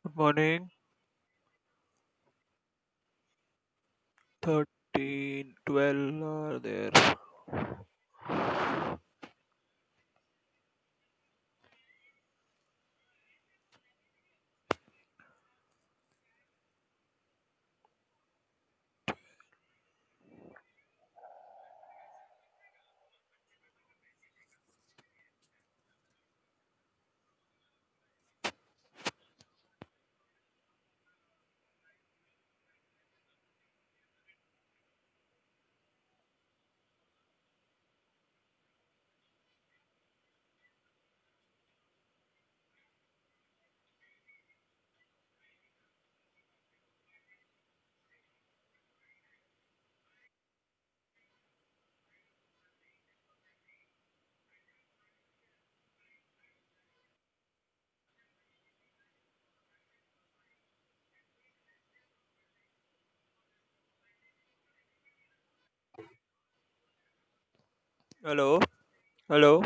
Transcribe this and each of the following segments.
Good morning. 13, 12 are there. Hello. Hello.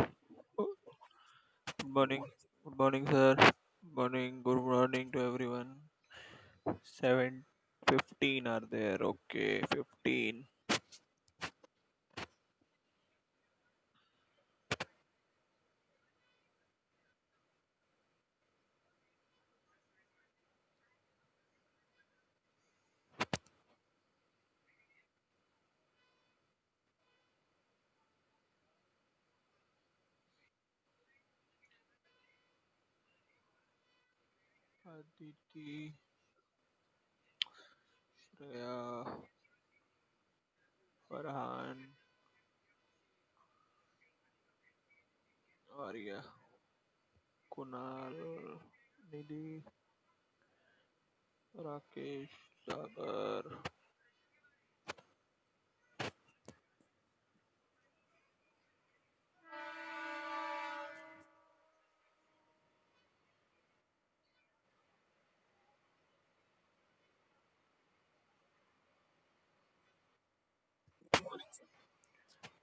Good morning. Good morning, sir. Good morning. Good morning to everyone. 7:15 are there. Okay, 15. Aditi, Shreya, Farhan, Arya, Kunal, Nidhi, Rakesh, Sagar.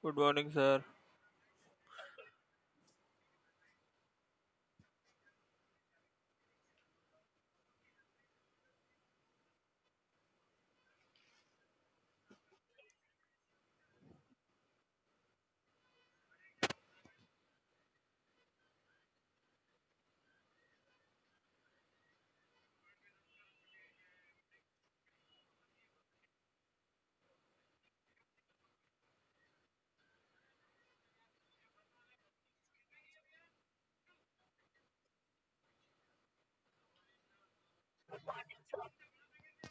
Good morning, sir.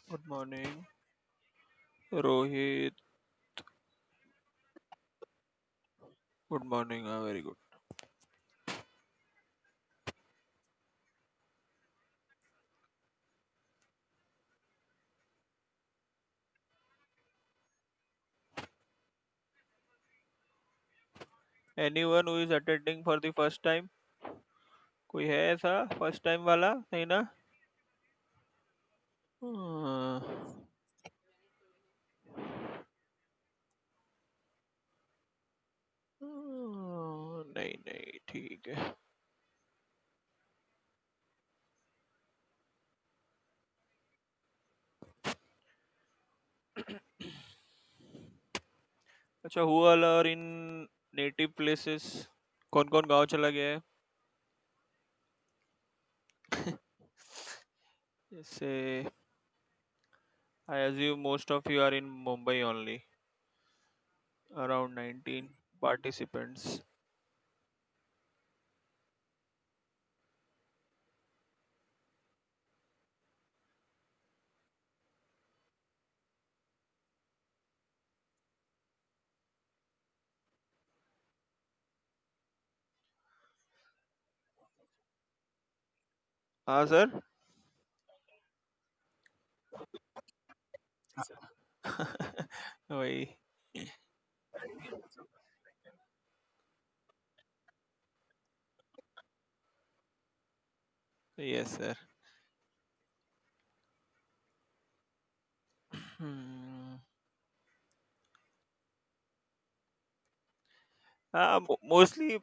Good morning. Rohit. Good morning. Very good. Anyone who is attending for the first time? कोई है ऐसा first time वाला नहीं ना? हाँ, नहीं नहीं ठीक है. अच्छा who all are in native places? कौन कौन गांव चला गया है? जैसे I assume most of you are in Mumbai only. Around 19 participants. हाँ सर. वही. Yes sir. हाँ mostly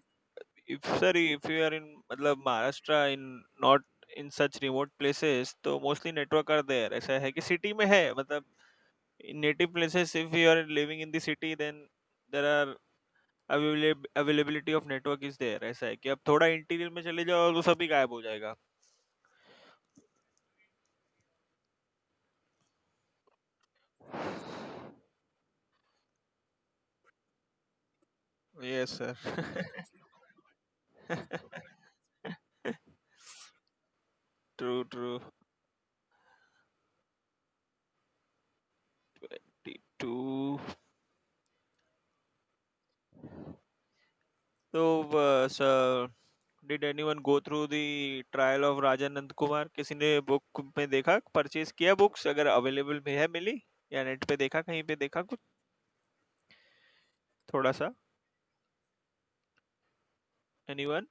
if you are in मतलब Maharashtra in not in such remote places तो mostly network are there. ऐसा है कि city में है मतलब in native places if you are living in the city then there are availability of network is there. ऐसा है कि अब थोड़ा इंटीरियर में चले जाओ तो सभी गायब हो जाएगा. Yes sir. True, true. 22. So, sir, did anyone go through the trial of Raja Nand Kumar? किसी ने बुक में देखा, परचेज किया बुक्स अगर अवेलेबल में है मिली या नेट पे देखा कहीं पे देखा कुछ थोड़ा सा एनीवन?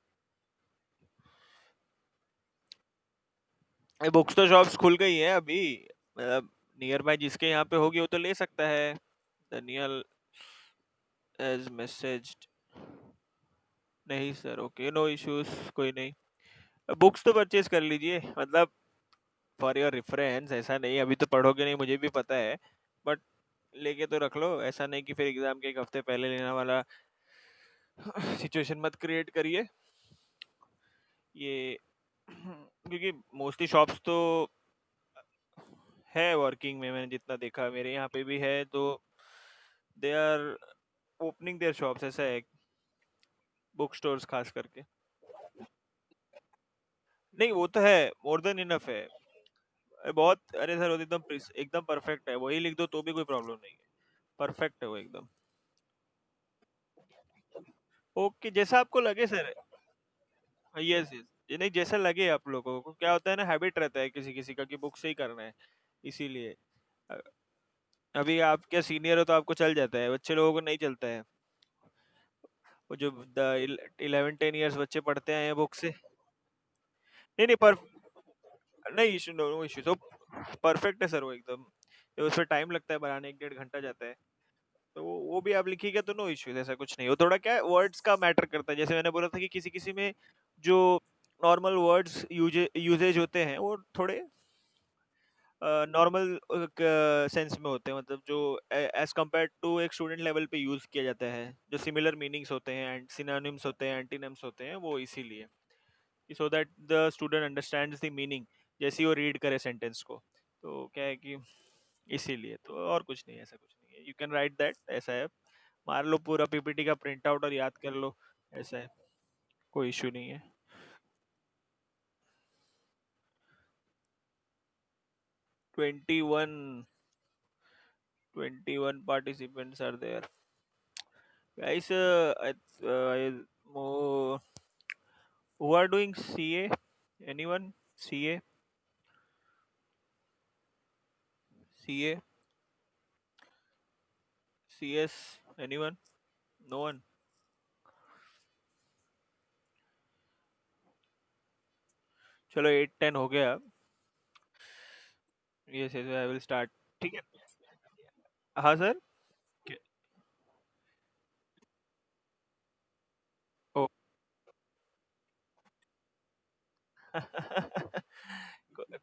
ये बुक्स तो शॉप्स खुल गई हैं अभी मतलब नियर बाय जिसके यहाँ पे होगी वो तो ले सकता है. Daniel has messaged. नहीं सर ओके नो इश्यूज कोई नहीं बुक्स तो परचेज कर लीजिए मतलब फॉर योर रेफरेंस ऐसा नहीं अभी तो पढ़ोगे नहीं मुझे भी पता है बट लेके तो रख लो ऐसा नहीं कि फिर एग्जाम के एक हफ्ते पहले लेने वाला सिचुएशन मत क्रिएट करिए ये क्योंकि मोस्टली शॉप्स तो है वर्किंग में मैंने जितना देखा मेरे यहाँ पे भी है तो they are opening their shops ऐसा है बुक स्टोर्स खास करके नहीं वो तो है मोर देन इनफ है बहुत अरे सर वो तो एकदम एकदम परफेक्ट है वही लिख दो तो भी कोई प्रॉब्लम नहीं है परफेक्ट है वो एकदम ओके जैसा आपको लगे सर यस यस ये नहीं जैसा लगे आप लोगों को क्या होता है ना हैबिट रहता है किसी किसी का कि बुक से ही करना है इसीलिए अ- अभी आप क्या सीनियर हो तो आपको चल जाता है बच्चे लोगों को नहीं चलता है वो जो 11-10 इयर्स बच्चे पढ़ते आए हैं बुक से नहीं नहीं पर नहीं इशू नो इशू तो परफेक्ट है सर वो एकदम उसमें टाइम लगता है बनाने 1-1.5 घंटा जाता है तो वो भी आप लिखिएगा तो नो इश्यूज ऐसा कुछ नहीं वो थोड़ा क्या वर्ड्स का मैटर करता है जैसे मैंने बोला था कि किसी किसी में जो नॉर्मल वर्ड्स यूजेज होते हैं वो थोड़े नॉर्मल सेंस में होते हैं मतलब जो एज कम्पेयर टू एक स्टूडेंट लेवल पे यूज किया जाता है जो सिमिलर मीनिंग्स होते हैं एंड सिनोनिम्स होते हैं एंटीनिम्स होते हैं वो इसीलिए so that the student understands the meaning जैसे ही वो रीड करे सेंटेंस को तो क्या है कि इसीलिए तो और कुछ नहीं ऐसा कुछ नहीं है यू कैन राइट दैट ऐसा है मार लो पूरा पीपीटी का प्रिंट आउट और याद कर लो ऐसा है कोई इशू नहीं है 21 21 participants are there guys who are doing CA anyone CA CA CS anyone no one चलो 8-10 हो गया yes yes I will start ठीक है हाँ सर ओ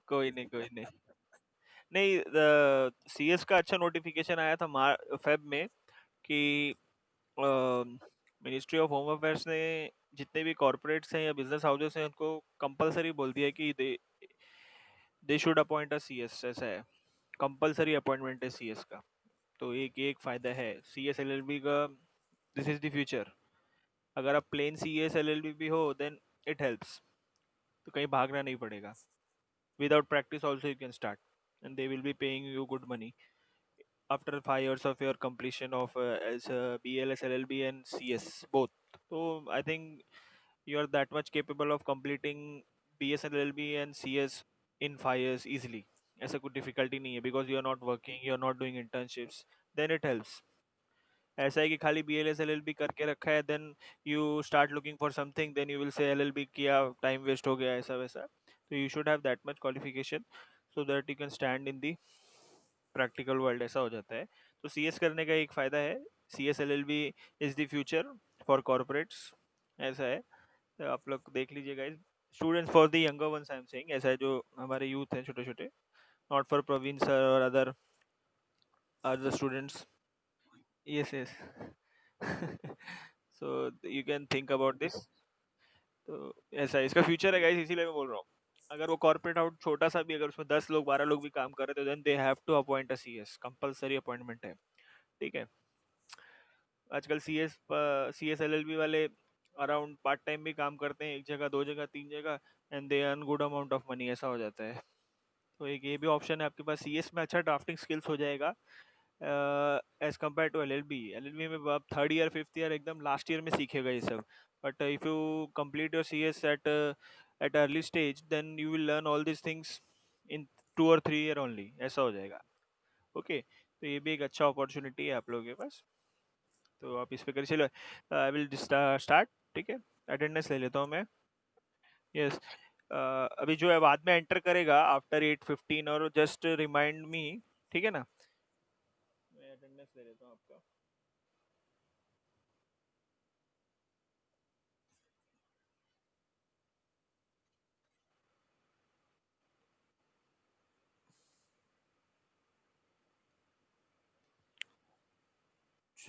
कोई नहीं कोई नहीं नहीं सीएस का अच्छा नोटिफिकेशन आया था फेब में कि मिनिस्ट्री ऑफ होम अफेयर्स ने जितने भी कॉर्पोरेट्स हैं या बिजनेस हाउसेस हैं उनको कंपलसरी बोल दिया है कि they should appoint a CS ऐसा है कंपलसरी अपॉइंटमेंट है सीएस का तो एक एक फायदा है सीएस एलएलबी का दिस इज द फ्यूचर अगर आप प्लेन सीएस एलएलबी भी हो देन इट हेल्प्स तो कहीं भागना नहीं पड़ेगा without practice also you can start and they will be paying you good money after 5 years of your completion of as BLS LLB and CS both. So I think you are that much capable of completing BS LLB and CS in 5 years easily. ऐसा कुछ difficulty नहीं है because you are not working, you are not doing internships. Then it helps. ऐसा है कि खाली BLS LLB करके रखा है then you start looking for something then you will say LLB किया time waste हो गया ऐसा वैसा. So you should have that much qualification so that you can stand in the practical world ऐसा हो जाता है तो सीएस करने का एक फ़ायदा है CS LLB is the future for corporates ऐसा है तो आप लोग देख लीजिए guys, students for the younger ones I am saying, ऐसा है जो हमारे यूथ हैं छोटे छोटे, नॉट फॉर प्रवीण सर और other students. Yes yes. So you can think about this. तो ऐसा है, इसका फ्यूचर है गाइस, इसीलिए मैं बोल रहा हूँ. अगर वो कॉर्पोरेट आउट छोटा सा भी, अगर उसमें 10 लोग 12 लोग भी काम कर रहे थे, then they have to appoint a CS, compulsory appointment है. ठीक है. आजकल सीएस एलएलबी वाले अराउंड पार्ट टाइम भी काम करते हैं, एक जगह दो जगह तीन जगह, and they earn good amount of money, ऐसा हो जाता है. तो एक ये भी ऑप्शन है आपके पास, सीएस में अच्छा ड्राफ्टिंग स्किल्स हो जाएगा as compare to LLB. LLB में आप थर्ड ईयर फिफ्थ ईयर एकदम लास्ट ईयर में सीखेगा ये सब. But if you complete your CS at early stage, then you will learn all this things in 2 or 3 year only, ऐसा हो जाएगा. ओके. तो ये भी एक अच्छा अपॉर्चुनिटी है आप लोगों के पास. तो आप इस पे करिए. चलो, आई विल स्टार्ट. ठीक है. अटेंडेंस ले लेता हूँ मैं. यस. अभी जो है बाद में एंटर करेगा आफ्टर 8:15, और जस्ट रिमाइंड मी. ठीक है ना. मैं अटेंडेंस ले लेता हूँ आपका.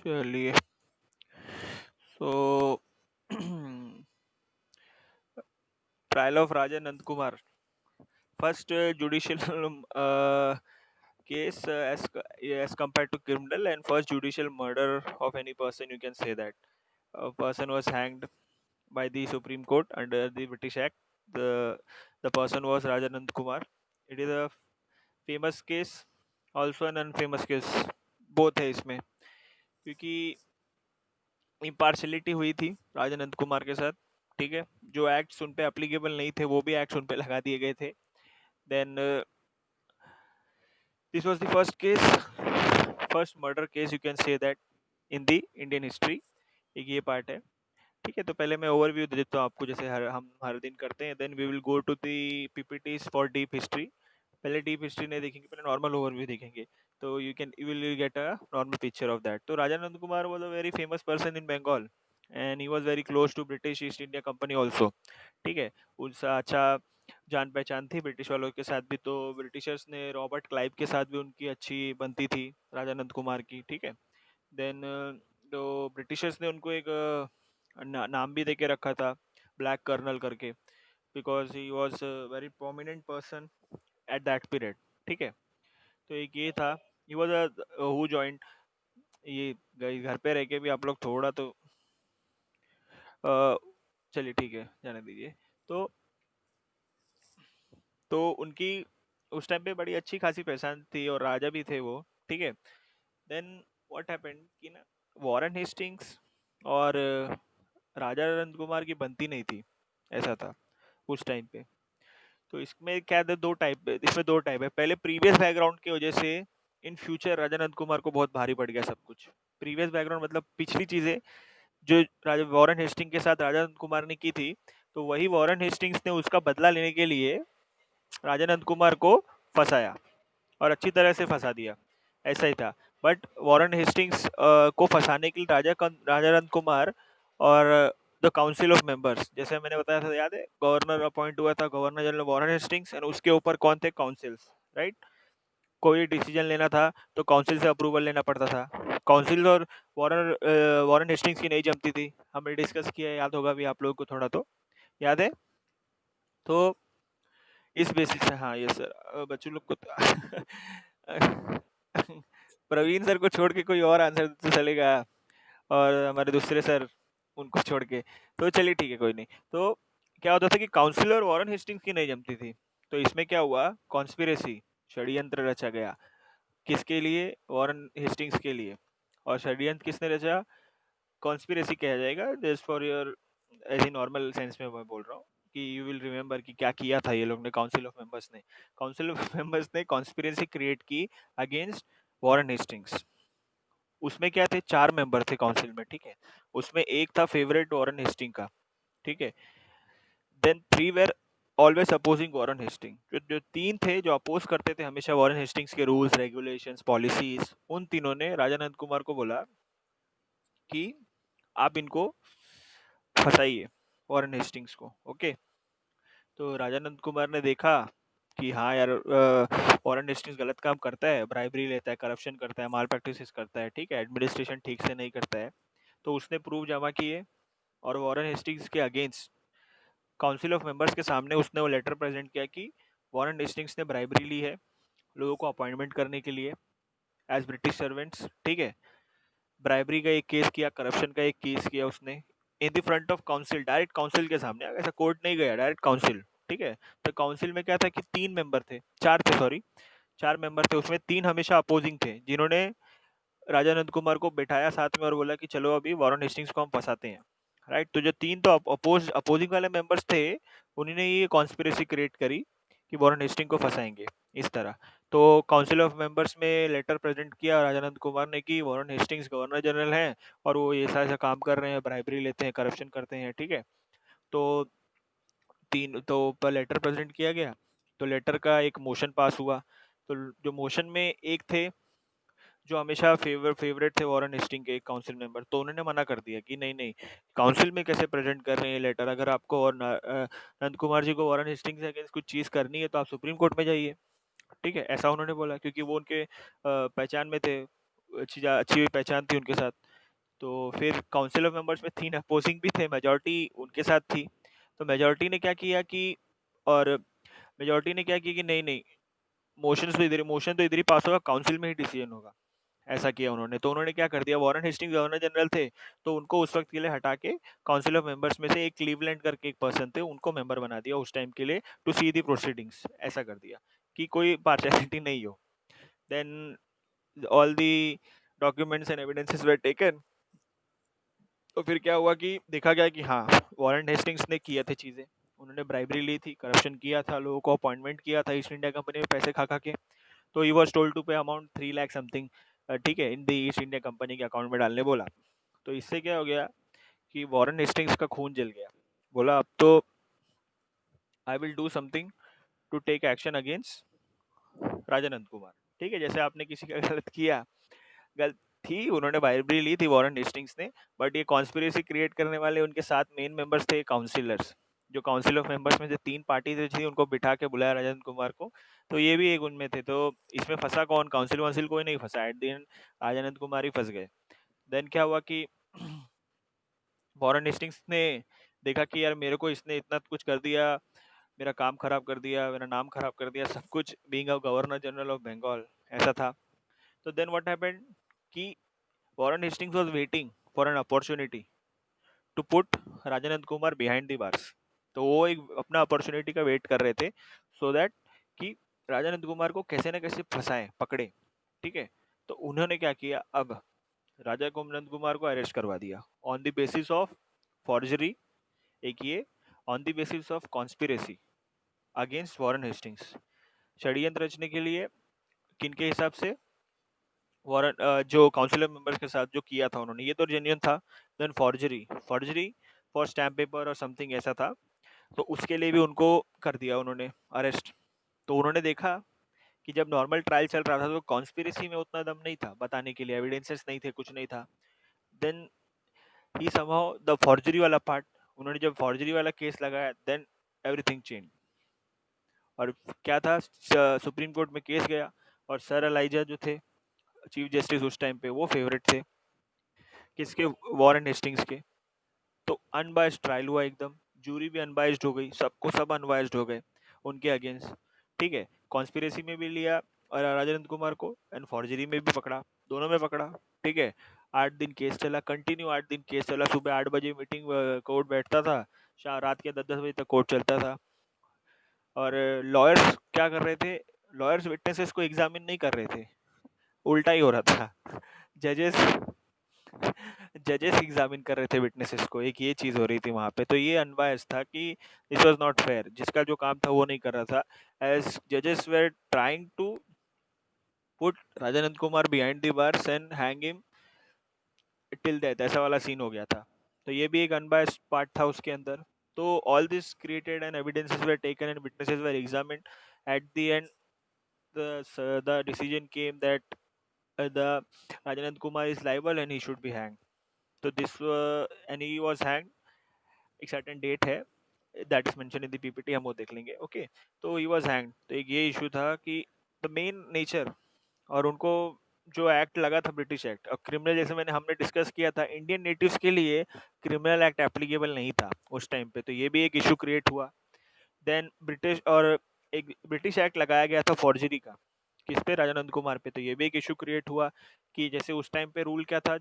चलिए. So trial of Raja Nand Kumar, first judicial case as compared to criminal, and first judicial murder of any person, you can say that. A person was hanged by the Supreme Court under the British Act. The person was Rajanand Kumar. It is a famous case, also an unfamous case. Both है इसमें, क्योंकि impartiality हुई थी राजानंद कुमार के साथ. ठीक है. जो एक्ट्स उन पे एप्लीकेबल नहीं थे, वो भी एक्ट्स उन पे लगा दिए गए थे. Then this was the first case, first murder case, you can say that, in the Indian history. एक ये पार्ट है. ठीक है. तो पहले मैं ओवरव्यू दे देता हूँ आपको, जैसे हम हर दिन करते हैं. Then we will go to the PPTs for deep history. पहले डीप हिस्ट्री नहीं देखेंगे, पहले नॉर्मल ओवरव्यू देखेंगे. तो you will get a normal picture of that. तो Rajanand Kumar was a very famous person in Bengal, and he was very close to British East India Company also. ठीक है. उसका अच्छा जान पहचान थी ब्रिटिश वालों के साथ भी. तो ब्रिटिशर्स ने रॉबर्ट क्लाइव के साथ भी उनकी अच्छी बनती थी राजानंद कुमार की. ठीक है. देन तो ब्रिटिशर्स ने उनको एक नाम भी दे के रखा था, ब्लैक कर्नल करके, because he was very prominent person at that period. ठीक है. तो एक ये था. He was who joint. ये घर पे रह के भी आप लोग थोड़ा तो चलिए ठीक है, जाने दीजिए. तो उनकी उस टाइम पे बड़ी अच्छी खासी पहचान थी, और राजा भी थे वो. ठीक है. देन व्हाट हैपेंड कि ना, वॉरेन हेस्टिंग्स और राजा नंद कुमार की बनती नहीं थी, ऐसा था उस टाइम पे. तो इसमें क्या था, दो टाइप, इसमें दो टाइप है. पहले प्रीवियस बैकग्राउंड की वजह से इन फ्यूचर राजानंद कुमार को बहुत भारी पड़ गया सब कुछ. प्रीवियस बैकग्राउंड मतलब पिछली चीजें जो राजा वॉरेन हेस्टिंग के साथ राजानंद कुमार ने की थी, तो वही वॉरेन हेस्टिंग्स ने उसका बदला लेने के लिए राजानंद कुमार को फंसाया, और अच्छी तरह से फंसा दिया. ऐसा ही था. बट वॉरेन हेस्टिंग्स को फंसाने के लिए राजानंद कुमार और द काउंसिल ऑफ मेंबर्स, जैसे मैंने बताया था, याद है, गवर्नर अपॉइंट हुआ था, governor general Warren Hastings, and उसके ऊपर कौन थे, काउंसिल्स. राइट. कोई डिसीजन लेना था तो काउंसिल से अप्रूवल लेना पड़ता था. काउंसिल और वॉरेन हेस्टिंग्स की नहीं जमती थी. हमने डिस्कस किया, याद होगा भी आप लोगों को थोड़ा तो याद है. तो इस बेसिस से, हाँ ये सर, बच्चों लोग को प्रवीण सर को छोड़ के कोई और आंसर तो चलेगा, और हमारे दूसरे सर, उनको छोड़ के. तो चलिए ठीक है, कोई नहीं. तो क्या होता था कि काउंसिल और वॉरेन हेस्टिंग्स की नहीं जमती थी. तो इसमें क्या हुआ, कॉन्स्पिरेसी, षड्यंत्र रचा गया. किसके लिए, वॉरेन हेस्टिंग्स के लिए. और षड्यंत्र किसने रचा, कॉन्स्पिरेसी कहा जाएगा, जस्ट फॉर योर, ऐसे नॉर्मल सेंस में मैं बोल रहा हूँ कि यू विल रिमेम्बर कि क्या किया था ये लोग ने, काउंसिल ऑफ मेंबर्स ने. काउंसिल ऑफ मेंबर्स ने कॉन्स्पिरेसी क्रिएट की अगेंस्ट वॉरेन हेस्टिंग्स. उसमें क्या थे, 4 मेंबर थे काउंसिल में. ठीक है. उसमें एक था फेवरेट वॉरेन हेस्टिंग का. ठीक है. Then 3 were always opposing Warren Hasting. जो तीन थे जो अपोज करते थे हमेशा वॉरेन हेस्टिंग्स के रूल्स रेगुलेशंस पॉलिसीज, उन तीनों ने राजानंद कुमार को बोला कि आप इनको फंसाइए. वॉरेन हेस्टिंग्स को। ओके, तो राजानंद कुमार ने देखा कि हाँ यार, वॉरेन हेस्टिंग्स गलत काम करता है, ब्राइबरी लेता है, करप्शन करता है, माल प्रैक्टिसेस करता है, ठीक है, एडमिनिस्ट्रेशन ठीक से नहीं करता है। तो उसने प्रूफ जमा किए और वॉरेन हेस्टिंग्स के अगेंस्ट काउंसिल ऑफ मेंबर्स के सामने उसने वो लेटर प्रेजेंट किया कि वॉरेन हेस्टिंग्स ने ब्राइबरी ली है लोगों को अपॉइंटमेंट करने के लिए एज ब्रिटिश सर्वेंट्स, ठीक है। ब्राइबरी का एक केस किया, करप्शन का एक केस किया उसने in the front of council, direct council के सामने, ऐसा कोर्ट नहीं गया, डायरेक्ट काउंसिल, ठीक है। तो काउंसिल में क्या था कि 3 मेंबर थे, 4 थे सॉरी, 4 मेंबर थे, उसमें 3 हमेशा अपोजिंग थे, जिन्होंने राजा नंद कुमार को बैठाया साथ में और बोला कि चलो अभी वॉरेन हेस्टिंग्स को हम फंसाते हैं, राइट। तो जो 3 तो अपोजिंग वाले मेंबर्स थे, उन्होंने ये कॉन्स्पिरेसी क्रिएट करी कि वॉरेन हेस्टिंग को फंसाएंगे इस तरह। तो काउंसिल ऑफ मेंबर्स में लेटर प्रेजेंट किया राजानंद कुमार ने कि वॉरेन हेस्टिंग्स गवर्नर जनरल हैं और वो ये ऐसा ऐसा काम कर रहे हैं, ब्राइबरी लेते हैं, करप्शन करते हैं, ठीक है। तो तीन तो पर लेटर प्रेजेंट किया गया, तो लेटर का एक मोशन पास हुआ। तो जो मोशन में एक थे जो हमेशा फेवरेट थे वॉरेन हेस्टिंग के, एक काउंसिल मेंबर, तो उन्होंने मना कर दिया कि नहीं नहीं, काउंसिल में कैसे प्रेजेंट कर रहे हैं लेटर, अगर आपको और नंद कुमार जी को वॉरेन हेस्टिंग से अगेंस्ट कुछ चीज करनी है तो आप सुप्रीम कोर्ट में जाइए, ठीक है, ऐसा उन्होंने बोला, क्योंकि वो उनके पहचान में थे, अच्छी हुई पहचान थी उनके साथ। तो फिर काउंसिल ऑफ मेंबर्स में 3 अपोजिंग भी थे, मेजोरिटी उनके साथ थी। तो मेजोरिटी ने क्या किया कि और मेजोरिटी ने क्या किया कि नहीं नहीं, मोशन तो इधर ही पास होगा, काउंसिल में ही डिसीजन होगा, ऐसा किया उन्होंने। तो उन्होंने क्या कर दिया, वॉरेन हेस्टिंग्स गवर्नर जनरल थे, तो उनको उस वक्त के लिए हटा के काउंसिल ऑफ मेंबर्स में से एक क्लीवलैंड करके एक पर्सन थे, उनको मेंबर बना दिया उस टाइम के लिए, टू सी दी प्रोसीडिंग्स, ऐसा कर दिया कि कोई पार्शियलिटी नहीं हो। Then all the documents and evidences were taken. तो फिर क्या हुआ कि देखा गया कि हाँ, वॉरेन हेस्टिंग्स ने किया थे चीजें, उन्होंने ब्राइबरी ली थी, करप्शन किया था, लोगों को अपॉइंटमेंट किया था ईस्ट इंडिया कंपनी में पैसे खा खा के। तो ही वॉज टोल्ड टू पे अमाउंट 3 लाख समथिंग, ठीक है, in the east India company के अकाउंट में डालने बोला। तो इससे क्या हो गया कि वॉरेन हेस्टिंग्स का खून जल गया, बोला अब तो I will do something to take action against Rajanand Kumar, ठीक है, जैसे आपने किसी का गलत किया, गलत थी, उन्होंने ब्राइबरी ली थी वॉरेन हेस्टिंग्स ने, बट ये कॉन्स्पिरेसी क्रिएट करने वाले उनके साथ मेन मेंबर्स थे काउंसिलर्स, जो काउंसिल ऑफ मेंबर्स में से 3 पार्टी थी, उनको बिठा के बुलाया राजेंद्र कुमार को, तो ये भी एक उनमें थे। तो इसमें फंसा कौन, काउंसिल वाउंसिल कोई नहीं फंसा, at the end Rajanand Kumar ही फंस गए। देन क्या हुआ कि वॉरेन हेस्टिंग्स ने देखा कि यार मेरे को इसने इतना कुछ कर दिया, मेरा काम खराब कर दिया, मेरा नाम खराब कर दिया, सब कुछ, being a governor general of Bengal, ऐसा था। तो देन व्हाट हैपेंड कि Warren Hastings was waiting for an opportunity to put Rajanand Kumar behind the bars. तो वो एक अपना अपॉर्चुनिटी का वेट कर रहे थे, सो दैट कि राजानंद कुमार को कैसे ना कैसे फंसाए, पकड़े, ठीक है। तो उन्होंने क्या किया, अब राजा नंद कुमार को अरेस्ट करवा दिया on the basis of forgery, एक ये, on the basis of conspiracy against Warren Hastings, षड्यंत्र रचने के लिए, किनके हिसाब से, वॉरेन जो काउंसिलर मेंबर्स के साथ जो किया था उन्होंने, ये तो जेन्युइन था। Then forgery, forgery for stamp paper और समथिंग ऐसा था, तो उसके लिए भी उनको कर दिया उन्होंने अरेस्ट। तो उन्होंने देखा कि जब नॉर्मल ट्रायल चल रहा था तो कॉन्स्पिरेसी में उतना दम नहीं था बताने के लिए, एविडेंसेस नहीं थे, कुछ नहीं था। Then he somehow the forgery वाला पार्ट, उन्होंने जब फॉर्जरी वाला केस लगाया, देन एवरीथिंग चेंज। और क्या था, सुप्रीम कोर्ट में केस गया और सर अलाइजा जो थे चीफ जस्टिस उस टाइम पे, वो फेवरेट थे किसके, वॉरेन हेस्टिंग्स के। तो अनबायस्ड ट्रायल हुआ एकदम, जूरी भी अनबायस्ड हो गई, सबको सब अनबायस्ड हो गए उनके अगेंस्ट, ठीक है। कॉन्स्पिरेसी में भी लिया और राजेंद्र कुमार को, एंड फॉर्जरी में भी पकड़ा, दोनों में पकड़ा, ठीक है। 8 दिन केस चला, कंटिन्यू 8 दिन केस चला, सुबह 8 बजे मीटिंग कोर्ट बैठता था, रात के 10-10 बजे तक कोर्ट चलता था। और लॉयर्स क्या कर रहे थे, लॉयर्स विटनेसेस को एग्जामिन नहीं कर रहे थे, उल्टा ही हो रहा था। जजेस जजेस एग्जामिन कर रहे थे विटनेसेस को, एक ये चीज हो रही थी वहां पे। तो ये अनबायस था कि दिस वाज नॉट फेयर, जिसका जो काम था वो नहीं कर रहा था, एज जजेस were trying to put Rajanand Kumar behind the bars and hang him till death, ऐसा वाला सीन हो गया था। तो ये भी एक अनबायस्ड पार्ट था उसके अंदर। तो all this created and evidences were taken and witnesses were examined, eight the and the decision came that the Rajanand Kumar is liable and he should be hanged. So this and he was hanged एक certain date है that is mention in the PPT, हम वो देख लेंगे। Okay, तो he was hanged. तो एक ये इशू था कि द मेन नेचर, और उनको जो एक्ट लगा था ब्रिटिश एक्ट, और क्रिमिनल, जैसे मैंने हमने डिस्कस किया था, इंडियन नेटिव्स के लिए क्रिमिनल एक्ट एप्लीकेबल नहीं था उस टाइम पे, तो ये भी एक इशू क्रिएट हुआ। देन ब्रिटिश, और एक ब्रिटिश एक्ट लगाया गया था फॉर्जरी का, किस पे, राजा नंद कुमार पे, तो ये भी एक इशू क्रिएट हुआ कि जैसे उस टाइम पे रूल क्या था,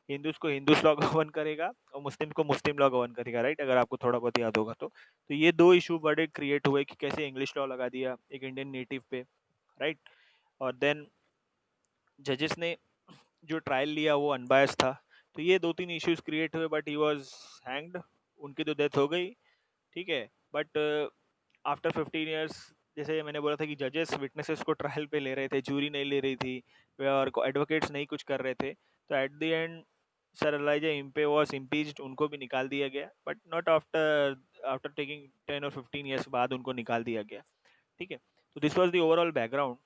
हिंदूज को हिंदूज लॉ गवर्न करेगा और मुस्लिम को मुस्लिम लॉ गवर्न करेगा, राइट, अगर आपको थोड़ा बहुत याद होगा तो ये दो इशू बड़े क्रिएट हुए कि कैसे इंग्लिश लॉ लगा दिया एक इंडियन नेटिव पे, राइट। और देन जजेस ने जो ट्रायल लिया वो अनबायस था, तो ये दो तीन इश्यूज क्रिएट हुए, बट ही वाज हैंग्ड, उनकी तो डेथ हो गई, ठीक है। बट आफ्टर 15 ईयर्स, जैसे मैंने बोला था कि जजेस विटनेसेस को ट्रायल पे ले रहे थे, जूरी नहीं ले रही थी, और एडवोकेट्स नहीं कुछ कर रहे थे, तो at the end sir Elijah Impey was impeached, उनको भी निकाल दिया गया, but not after after taking 10 और 15 ईयर्स बाद उनको निकाल दिया गया, ठीक है। तो this was the overall background.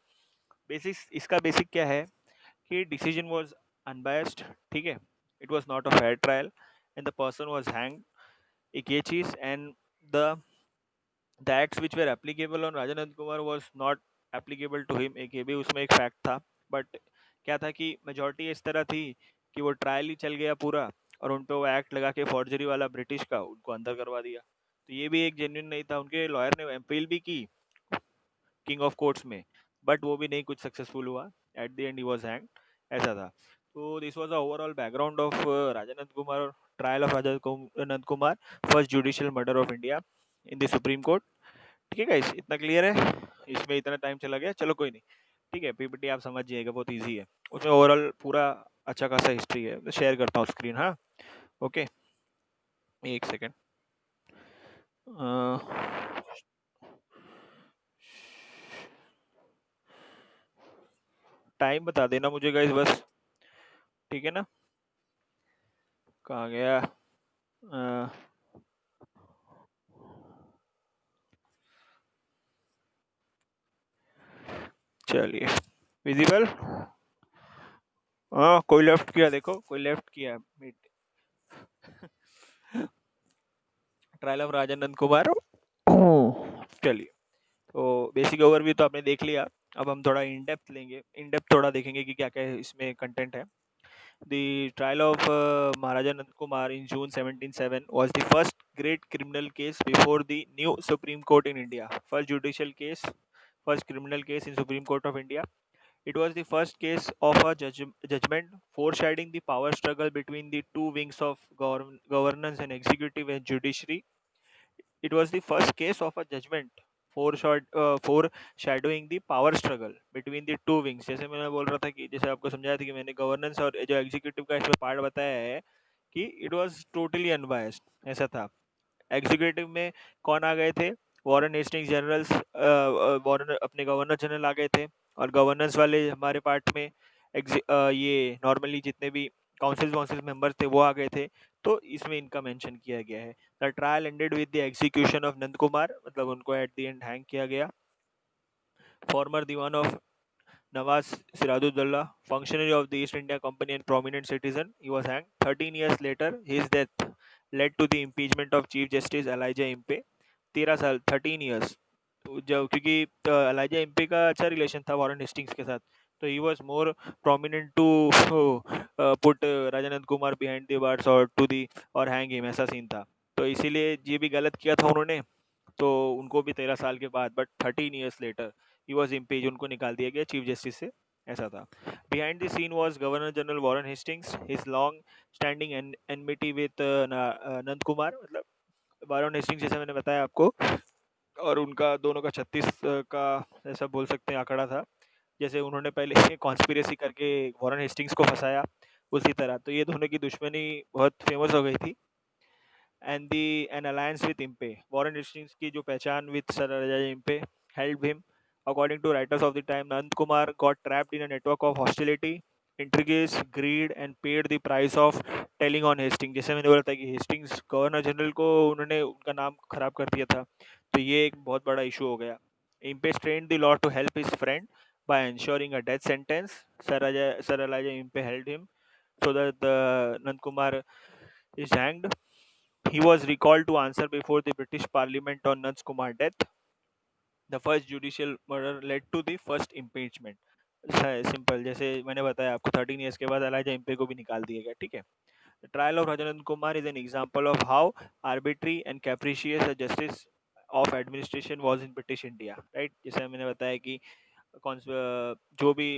Basics, इसका बेसिक क्या है कि डिसीजन वाज अनबायस्ड, ठीक है, it was not a fair trial and the person was hanged, एक ये चीज। And the acts which were applicable on Rajanand Kumar was not applicable to him, एक ये भी उसमें एक फैक्ट था। बट क्या था कि मेजोरिटी इस तरह थी कि वो ट्रायल ही चल गया पूरा, और उन पे वो एक्ट लगा के फॉर्जरी वाला ब्रिटिश का उनको अंदर करवा दिया, तो ये भी एक जेन्युइन नहीं था। उनके लॉयर ने अपील भी की किंग ऑफ कोर्ट्स में, बट वो भी नहीं कुछ सक्सेसफुल हुआ, eight the and he was hanged, ऐसा था। तो this was the overall background of Rajanand Kumar, trial of Rajanand Kumar, first judicial murder of India in the supreme court. ठीक है गाइस, इतना क्लियर है, इसमें इतना टाइम चला गया, चलो कोई नहीं, ठीक है। पीपीटी आप समझ जाइएगा, बहुत इजी है, उसमें ओवरऑल पूरा अच्छा खासा हिस्ट्री है। मैं शेयर करता हूँ स्क्रीन, हाँ, ओके, एक सेकेंड, टाइम बता देना मुझे गाइस बस, ठीक है ना, कहाँ गया, चलिए, विजिबल, हाँ, कोई लेफ्ट किया, देखो कोई लेफ्ट किया, ट्रायल ऑफ राजानंद कुमार, चलिए। तो बेसिक ओवरव्यू तो आपने देख लिया, अब हम थोड़ा इन डेप्थ लेंगे, इन डेप्थ थोड़ा देखेंगे कि क्या क्या इसमें कंटेंट है। The trial of Maharaja Nand Kumar in June 1707 was the first great criminal case before the new Supreme Court in India. First judicial case, first criminal case in Supreme Court of India. It was the first case of a judgment foreshadowing the power struggle between the two wings of governance and executive and judiciary. It was the first case of a judgment foreshadowing the power struggle between the two wings। जैसे मैंने बोल रहा था कि जैसे आपको समझाया था कि मैंने गवर्नेंस और जो एग्जीक्यूटिव का इसमें पार्ट बताया है कि इट वाज टोटली अनबायस्ड, ऐसा था। एग्जीक्यूटिव में कौन आ गए थे, वॉरेन हेस्टिंग्स जनरल्स, वॉरेन अपने गवर्नर जनरल आ गए थे, और गवर्नेंस वाले हमारे पार्ट में ये नॉर्मली जितने भी काउंसिल वाउंसिल मेंबर थे वो आ गए थे, तो इसमें इनका मेंशन किया गया है। The trial ended with the execution of Nand Kumar, मतलब उनको एट द एंड हैंग किया गया। Former Dewan of Nawaz Sirajuddaulah, functionary of the East India Company and prominent citizen, he was hanged. 13 years later, his death led to the impeachment of Chief Justice Elijah Impe. 13 साल, 13 years, जब क्योंकि ELISA Impey का अच्छा relation था Warren Hastings के साथ, तो he was more prominent to put Rajanand Kumar behind the bars और टू दी और हैंग हिम, ऐसा सीन था। तो इसीलिए ये भी गलत किया था उन्होंने, तो उनको भी 13 साल के बाद, but 13 years later he was impeach, उनको निकाल दिया गया चीफ जस्टिस से, ऐसा था। Behind the scene was governor general Warren Hastings, his long standing enmity with Nand Kumar, मतलब वॉरेन हेस्टिंग्स जैसे मैंने बताया आपको, और उनका दोनों का 36 का ऐसा बोल सकते हैं आंकड़ा था। जैसे उन्होंने पहले कॉन्स्पिरेसी करके वॉरेन हेस्टिंग्स को फंसाया, उसी तरह तो ये दोनों की दुश्मनी बहुत फेमस हो गई थी। And the an alliance with Impey, Warren Hastings की जो पहचान with sir Raja Impey help him. According to writers of the time, Nand Kumar got trapped in a network of hostility, intrigues, greed and paid the price of telling on Hasting. जैसे मैंने बोला था कि Hastings governor general को उन्होंने उनका नाम खराब कर दिया था, तो ये एक बहुत बड़ा इशू हो गया। Impey strained the law to help his friend by ensuring a death sentence. Sir Elijah Impe held him so that the Nand Kumar is hanged. He was recalled to answer before the British Parliament on Nans Kumar death. The first judicial murder led to the first impeachment. Simple, जैसे मैंने बताया आपको 13 years के बाद ELISA Impey को भी निकाल दिया गया, ठीक है. The trial of Rajanand Kumar is an example of how arbitrary and capricious a justice of administration was in British India, right? जैसे मैंने बताया कि जो भी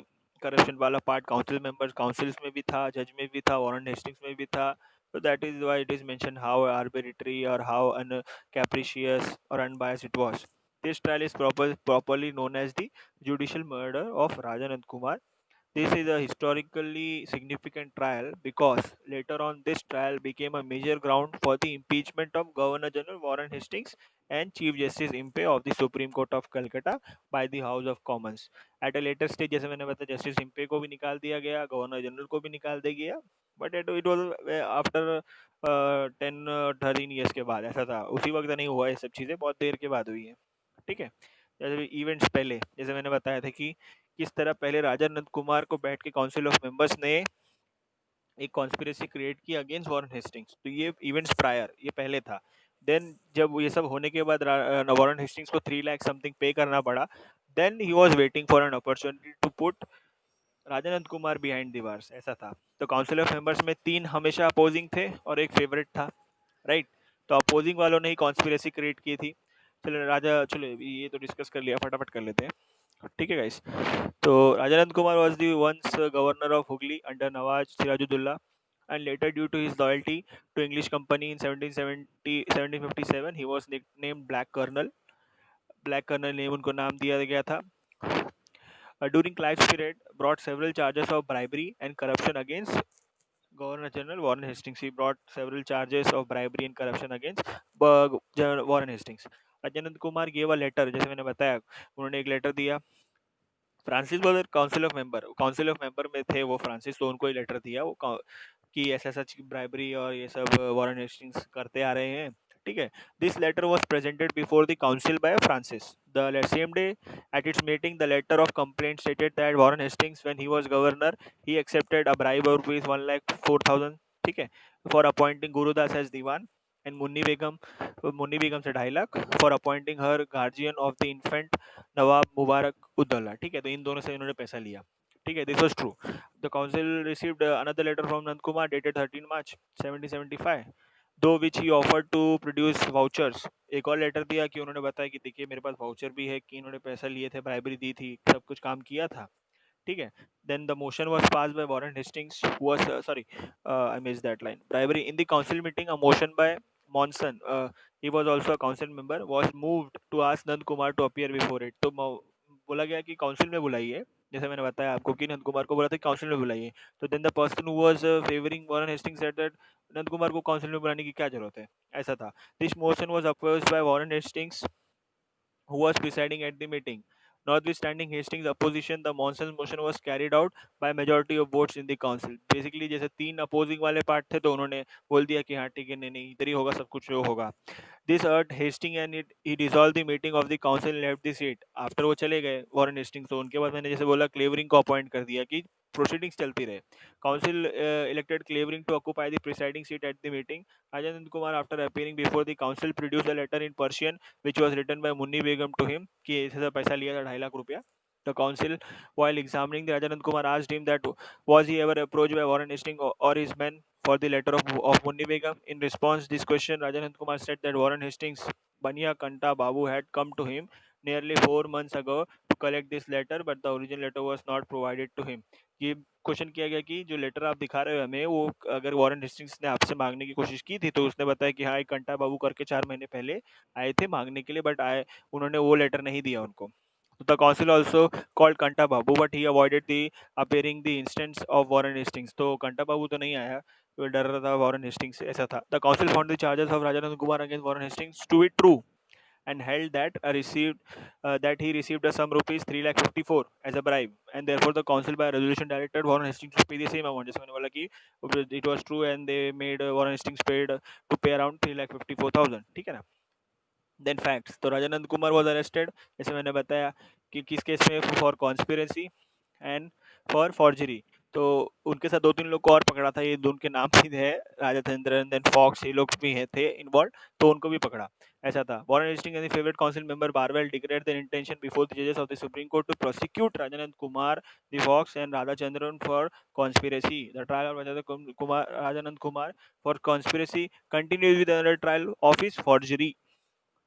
करप्शन वाला पार्ट काउंसिल मेंबर्स काउंसिल्स में भी था, जज में भी था, वारन हेस्टिंग्स में भी था. So that is why it is mentioned how arbitrary or how capricious or unbiased it was. This trial is properly known as the judicial murder of Rajanand Kumar. This is a historically significant trial because later on this trial became a major ground for the impeachment of Governor General Warren Hastings and Chief Justice Impe of the Supreme Court of Calcutta by the House of Commons. At a later stage, जैसे मैंने बताया, justice Impey को भी निकाल दिया गया, governor general को भी निकाल दिया गया, but it was after 10-13 years के बाद. ऐसा था, उसी वक्त नहीं हुआ, ये सब चीज़ें बहुत देर के बाद हुई है, ठीक है. जैसे इवेंट्स पहले, जैसे मैंने बताया था कि किस तरह पहले राजा नंद कुमार को बैठ के काउंसिल ऑफ मेंबर्स ने एक कॉन्स्पिरेसी क्रिएट की अगेंस्ट वॉरेन हेस्टिंग्स. तो ये इवेंट्स प्रायर, ये पहले था. देन जब ये सब होने के बाद वॉरेन हेस्टिंग्स को 3 लाख समथिंग पे करना पड़ा. Then he was waiting for an opportunity to put Rajanand Kumar behind the bars. ऐसा था. तो काउंसिल ऑफ मेंबर्स में 3 हमेशा अपोजिंग थे और एक फेवरेट था, राइट. तो अपोजिंग वालों ने ही कॉन्स्पिरेसी क्रिएट की थी. चलो ये तो डिस्कस कर लिया, फटाफट कर लेते हैं, ठीक है गाइस. तो Rajanand Kumar was the once governor of Hooghly under Nawaz Sirajuddaulah, and later due to his loyalty to English company in 1757 he was nicknamed Black Colonel. Black Colonel name उनको नाम दिया गया था. During Clive's period, brought several charges of bribery and corruption against Governor General Warren Hastings. He brought several charges of bribery and corruption against Warren Hastings. Rajanand Kumar gave a letter, जैसे मैंने बताया, उन्होंने एक letter दिया. Francis was council of member में थे वो Francis, तो उनको ही लेटर दिया वो कि ऐसा ऐसा ब्राइबरी और ये सब वॉरेन हेस्टिंग्स करते आ रहे हैं, ठीक है. This letter was presented before the council by Francis. The same day at its meeting the letter of complaint stated that Warren Hastings when he was governor he accepted a bribe of rupees 1,04,000, ठीक है, for appointing Gurudas as Dewan and Munni Begum से 2.5 lakh for appointing her guardian of the infant Nawab Mubarak Uddaula, ठीक है. तो इन दोनों से इन्होंने पैसा लिया, ठीक है. This was true. The council received another letter from Nand Kumar dated 13 March 1775, though which he offered to produce vouchers. एक और लेटर दिया कि उन्होंने बताया कि देखिए मेरे पास वाउचर भी है कि इन्होंने पैसा लिए थे, ब्राइबरी दी थी, सब कुछ काम किया था, ठीक है. Then the motion was passed by Warren Hastings was sorry I miss that line. Bribery in the council meeting a motion by Monson, he was also a council member, was moved to ask Nand Kumar to appear before it. तो बोला गया कि council में बुलाइए, जैसे मैंने बताया आपको कि नंद कुमार को बोला था काउंसिल में बुलाइए. तो then the person who was favouring Warren Hastings said that Nand Kumar को काउंसिल में बुलाने की क्या जरूरत है, ऐसा था. This motion was opposed by Warren Hastings who was presiding at the meeting. Notwithstanding Hastings' opposition, the Monson's motion was carried out by majority of votes in the council. Basically जैसे 3 opposing वाले part थे तो उन्होंने बोल दिया कि हाँ ठीक है, नहीं नहीं इधर ही होगा सब कुछ जो होगा. This hurt Hastings and he dissolved the meeting of the council and left the seat. After वो चले गए वॉरेन हेस्टिंग्स, तो उनके बाद मैंने जैसे बोला क्लेवरिंग को अपॉइंट कर दिया कि प्रोसीडिंग्स चलती रहे. Council elected Clavering to occupy the presiding seat at the meeting. Rajanand Kumar, after appearing before the council, produced a letter in Persian which was written by Munni Begum to him कि ऐसे पैसा लिया था 2.5 लाख रुपया. The council, while examining the Rajanand Kumar, asked him that was he ever approached by Warren Hastings or his men for the letter of Munni Begum. In response to this question, Rajanand Kumar said that Warren Hastings, Bania Kanta Babu had come to him nearly 4 months ago to collect this letter, but the original letter was not provided to him. ये question किया गया कि जो letter आप दिखा रहे हो हमें, वो अगर वॉरेन हेस्टिंग्स ने आपसे मांगने की कोशिश की थी तो उसने बताया कि हाँ एक कंटा बाबू करके 4 महीने पहले आए थे मांगने के लिए, बट उन्होंने वो लेटर नहीं दिया उनको. The council also called Kanta Babu, but he avoided the appearing the instance of Warren Hastings. तो कंटा बाबू तो नहीं आया, वो डर रहा था वॉरेन हेस्टिंग्स से, ऐसा था. The council found the charges of Rajanand Kumar against Warren Hastings to be true and held that he received a sum rupees 3,54,000 as a bribe, and therefore the council by resolution directed Warren Hastings to pay the same amount. जैसे मैंने बोला कि it was true and they made Warren Hastings paid to pay around 3,54,000, ठीक है ना. Then facts. तो Rajanand Kumar was arrested, जैसे मैंने बताया कि किस केस में, for conspiracy and for forgery. तो उनके साथ 2-3 लोग को और पकड़ा था, ये उनके नाम भी है, राजा चंद्रन, देन फॉक्स, ये लोग भी हैं थे इन्वॉल्व, तो उनको भी पकड़ा। ऐसा था। Warren Hastings and the favourite council member barbell declared their intention before the judges of the Supreme Court to prosecute Rajanand Kumar, the Fox, and Radhachandran for conspiracy. The trial of Rajanand Kumar for conspiracy continues with another trial of his forgery.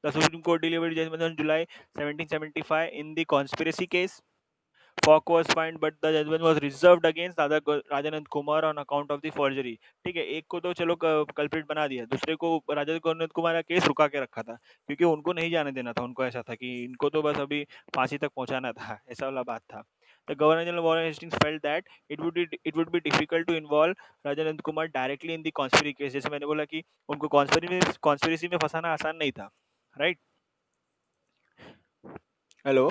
The Supreme Court delivered judgment on July 1775 in the conspiracy case. Falk was fined, but the judgment was reserved against Rajanand Kumar on account of the forgery. ठीक है, एक को तो चलो culprit बना दिया, दूसरे को राजानंद कुमार का केस रुका के रखा था, क्योंकि उनको नहीं जाने देना था। उनको ऐसा था कि इनको तो बस अभी फांसी तक पहुंचाना था, ऐसा वाला बात था। The Governor General Warren Hastings felt that it would be difficult to involve Rajanand Kumar directly in the conspiracy case. जैसे मैंने बोला कि उनको conspiracy में फंसाना आसान नहीं था, राइट? Hello,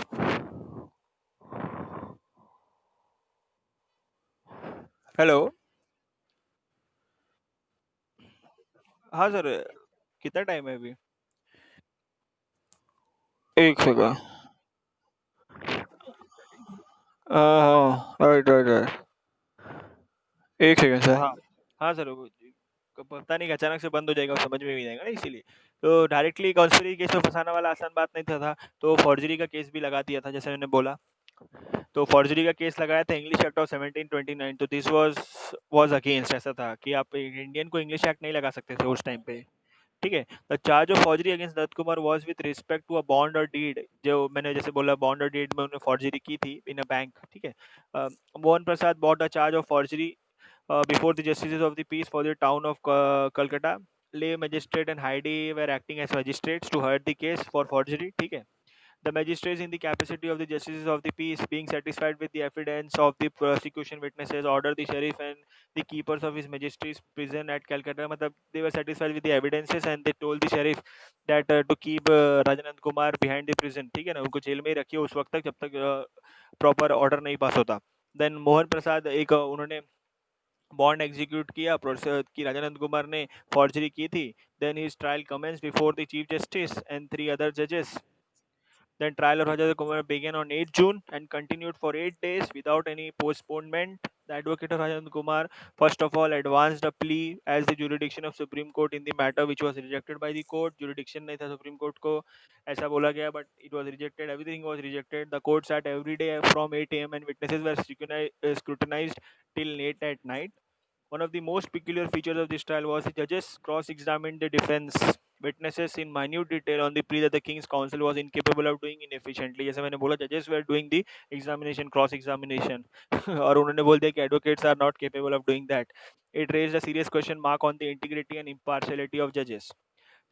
hello. हाँ सर, कितना टाइम है अभी? एक सेकंड। हाँ, राइट राइट राइट। एक सेकंड सर। हाँ हाँ सर, वो पता नहीं अचानक से बंद हो जाएगा, समझ में नहीं आएगा ना, इसीलिए। तो डायरेक्टली कॉन्स्पिरेसी केस में फंसाना वाला आसान बात नहीं था। तो फॉर्जरी का केस भी लगा दिया था, जैसे मैंने बोला। तो फॉर्जरी का केस लगाया था इंग्लिश एक्ट ऑफ 1729। तो दिस वाज अगेंस्ट, ऐसा था कि आप इंडियन को इंग्लिश एक्ट नहीं लगा सकते थे उस टाइम पे। ठीक है। The charge of forgery against Dutt Kumar was with respect to a bond और डीड, जो मैंने जैसे बोला बॉन्ड और डीड में उन्होंने फॉर्जरी की थी इन अ बैंक। ठीक है। Mohan Prasad bought a charge of forgery before the justices of the peace for the town of Calcutta. Lay magistrate and Heidi were acting as magistrates to hear the case for forgery. ठीक है। The magistrates, in the capacity of the justices of the peace, being satisfied with the evidence of the prosecution witnesses, ordered the sheriff and the keepers of his majesty's prison at Calcutta. मतलब they were satisfied with the evidences and they told the sheriff that to keep Rajanand Kumar behind the prison. ठीक है ना, उनको jail में ही रखिए उस वक्त तक जब तक प्रॉपर ऑर्डर नहीं पास होता। देन मोहन प्रसाद एक उन्होंने बॉन्ड एग्जीक्यूट किया, प्रोसेस की राजानंद कुमार ने फॉर्जरी की थी। Then his trial commence before the chief justice and 3 other जजेस। Then trial of Raja Kumar began on 8 June and continued for 8 days without any postponement. The advocate of Rajan Kumar first of all advanced a plea as the jurisdiction of Supreme Court in the matter, which was rejected by the court. Jurisdiction नहीं था Supreme Court को, ऐसा बोला गया, but it was rejected. Everything was rejected. The court sat every day from 8 a.m. and witnesses were scrutinized till late at night. One of the most peculiar features of this trial was the judges cross-examined the defense witnesses in minute detail on the plea that the King's Counsel was incapable of doing inefficiently. जैसे मैंने बोला, judges were doing the examination, cross-examination, और उन्होंने बोल दिया कि advocates are not capable of doing that. It raised a serious question mark on the integrity and impartiality of judges.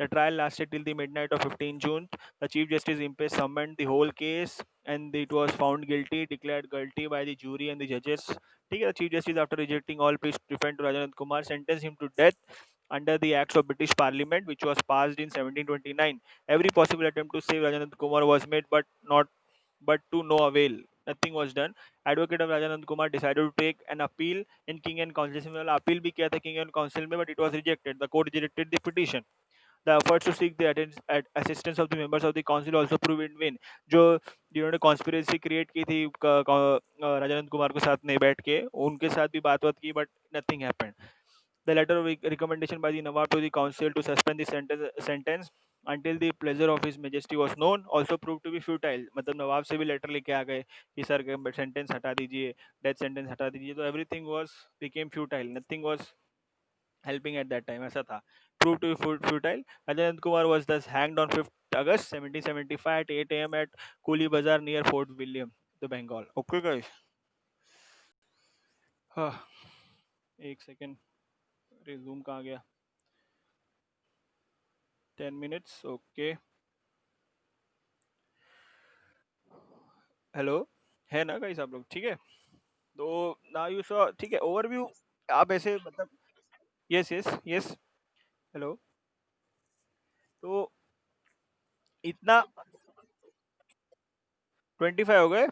The trial lasted till the midnight of 15 June. The Chief Justice Impey summoned the whole case and it was found guilty, declared guilty by the jury and the judges. ठीक है, the Chief Justice, after rejecting all pleas to defend Rajanand Kumar, sentenced him to death under the Acts of British Parliament, which was passed in 1729. Every possible attempt to save Rajanand Kumar was made, but to no avail. Nothing was done. Advocate of Rajanand Kumar decided to take an appeal in King and Council. इसमें वाला appeal भी किया था King and Council में, but it was rejected. The court rejected the petition. The efforts to seek the assistance of the members of the council also proved in vain. जो जिन्होंने conspiracy create की थी राजानंद कुमार के साथ नहीं बैठ के, उनके साथ भी बात की, but nothing happened. The letter of recommendation by the Nawab to the council to suspend the sentence until the pleasure of his majesty was known also proved to be futile. मतलब नवाब से भी लेटर लेके आ गए कि sir sentence हटा दीजिए, death sentence हटा दीजिए, तो everything was became futile, nothing was helping at that time, ऐसा था. Proved to be futile. Rajanand Kumar was thus hanged on 5th August 1775 at 8 a.m. at Kuli Bazaar near Fort William, the Bengal. Okay guys. हाँ, एक second, resume कहाँ गया? 10 minutes. Okay, hello, है ना guys आप लोग? ठीक है। तो नाउ यू सॉ, ठीक है, ओवरव्यू। आप ऐसे मतलब, यस यस यस, हेलो। तो इतना 25 हो गए?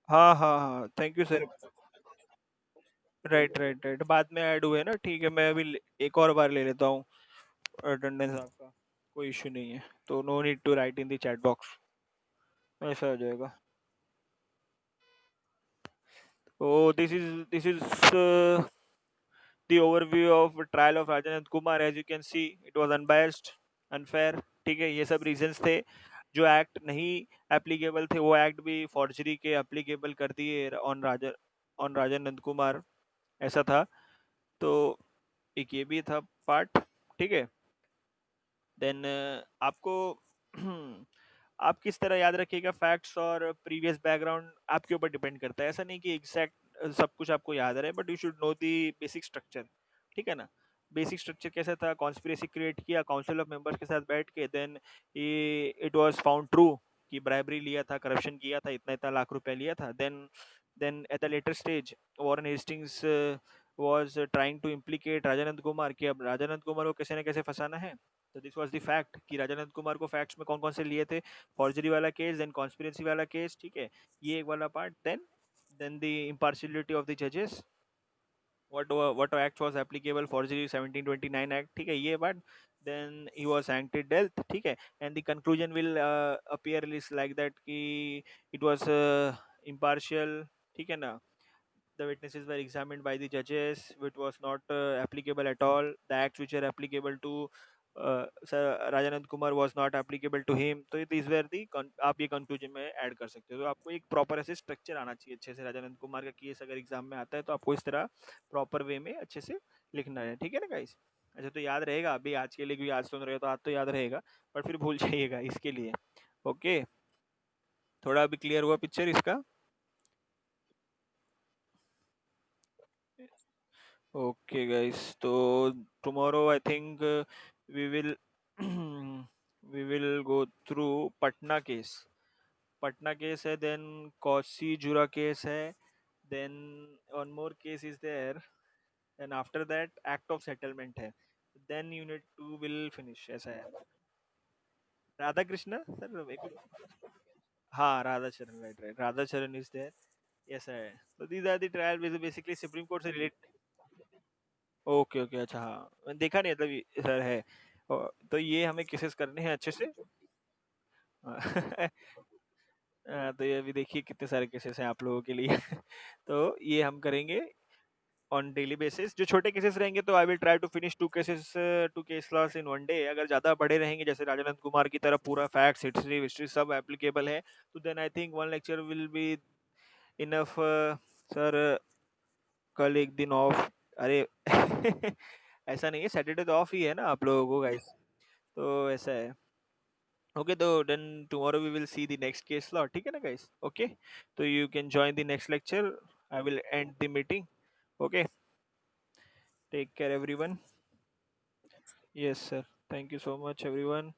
हाँ हाँ हाँ, thank you sir. Right right right, बाद में ऐड हुए ना, ठीक है, मैं अभी एक और बार ले लेता हूँ अटेंडेंस आपका, कोई इशू नहीं है। तो no need to write in the chat box, ऐसा हो जाएगा। Oh, this is uh, the overview of trial of Rajanand Kumar. As you can see, it was unbiased, unfair. ठीक है, ये सब रीजंस थे जो एक्ट नहीं एप्लीकेबल थे, वो एक्ट भी फॉर्जरी के एप्लीकेबल कर दिए ऑन राजा नंद कुमार। ऐसा था। तो एक ये भी था पार्ट। ठीक है। देन आपको आप किस तरह याद रखिएगा फैक्ट्स और प्रीवियस बैकग्राउंड आपके ऊपर डिपेंड करता है। ऐसा नहीं कि एग्जैक्ट सब कुछ आपको याद रहे, but you should know the basic structure. ठीक है ना। बेसिक स्ट्रक्चर कैसा था? कॉन्स्पिरेसी क्रिएट किया काउंसिल ऑफ मेंबर्स के साथ बैठ के, देन ये इट वाज फाउंड ट्रू कि ब्राइबरी लिया था, करप्शन किया था, इतना इतना लाख रुपया लिया था। Then at the latter stage Warren Hastings was trying to implicate Rajanand Kumar कि अब राजानंद कुमार को कैसे न कैसे फंसाना है। तो दिस वाज द फैक्ट कि राजानंद कुमार को फैक्ट्स में कौन कौन से लिए थे। फॉर्जरी वाला केस, देन कॉन्स्पिरेसी वाला केस। ठीक है। ये एक वाला part. Then the impartiality of the जजेस, what act was applicable, forgery 1729 act। ठीक है, ये बात। then he was sanctioned death। ठीक है। and the conclusion will appear is like that कि it was impartial। ठीक है ना। the witnesses were examined by the judges, which was not applicable at all. The acts which are applicable to Sir Rajanand Kumar was not applicable to him। तो these were the आप ये conclusion में add कर सकते हो। तो आपको एक प्रॉपर ऐसे स्ट्रक्चर आना चाहिए अच्छे से। राजानंद कुमार का केस अगर एग्जाम में आता है तो आपको इस तरह प्रॉपर वे में अच्छे से लिखना है। ठीक है ना गाइस? अच्छा, तो याद रहेगा अभी आज के लिए, क्योंकि आज सुन रहे हो तो आज तो याद रहेगा, पर फिर भूल जाइएगा इसके लिए। ओके। थोड़ा अभी क्लियर हुआ पिक्चर इसका? Okay, guys. So tomorrow, I think we will we will go through Patna case. Patna case है, then Kausi Jura case है, then one more case is there, and after that Act of Settlement है। Then Unit 2 will finish। ऐसा है। Radha Krishna sir एक। हाँ, राधा चरण, right right, Radha चरण is there. ऐसा है। तो these are the trial basically supreme court से रिलेट। ओके ओके, अच्छा हाँ, मैंने देखा नहीं मतलब सर है। तो ये हमें केसेस करने हैं अच्छे से। तो ये अभी देखिए कितने सारे केसेस हैं आप लोगों के लिए। तो ये हम करेंगे ऑन डेली बेसिस। जो छोटे केसेस रहेंगे तो I will try to finish two case laws in one day. अगर ज़्यादा बड़े रहेंगे जैसे राजानंद कुमार की तरह पूरा फैक्ट्स हिस्ट्री हिस्ट्री सब एप्लीकेबल है, तो then I think one lecture will be enough. Sir कल एक दिन ऑफ। अरे ऐसा नहीं है, सैटरडे तो ऑफ ही है ना आप लोगों को गाइस। तो ऐसा है। ओके, तो then tomorrow we will see the next case law. ठीक है ना गाइस? ओके, तो you can join the next lecture. I will end the meeting. Okay, take care everyone. Yes sir, thank you so much everyone.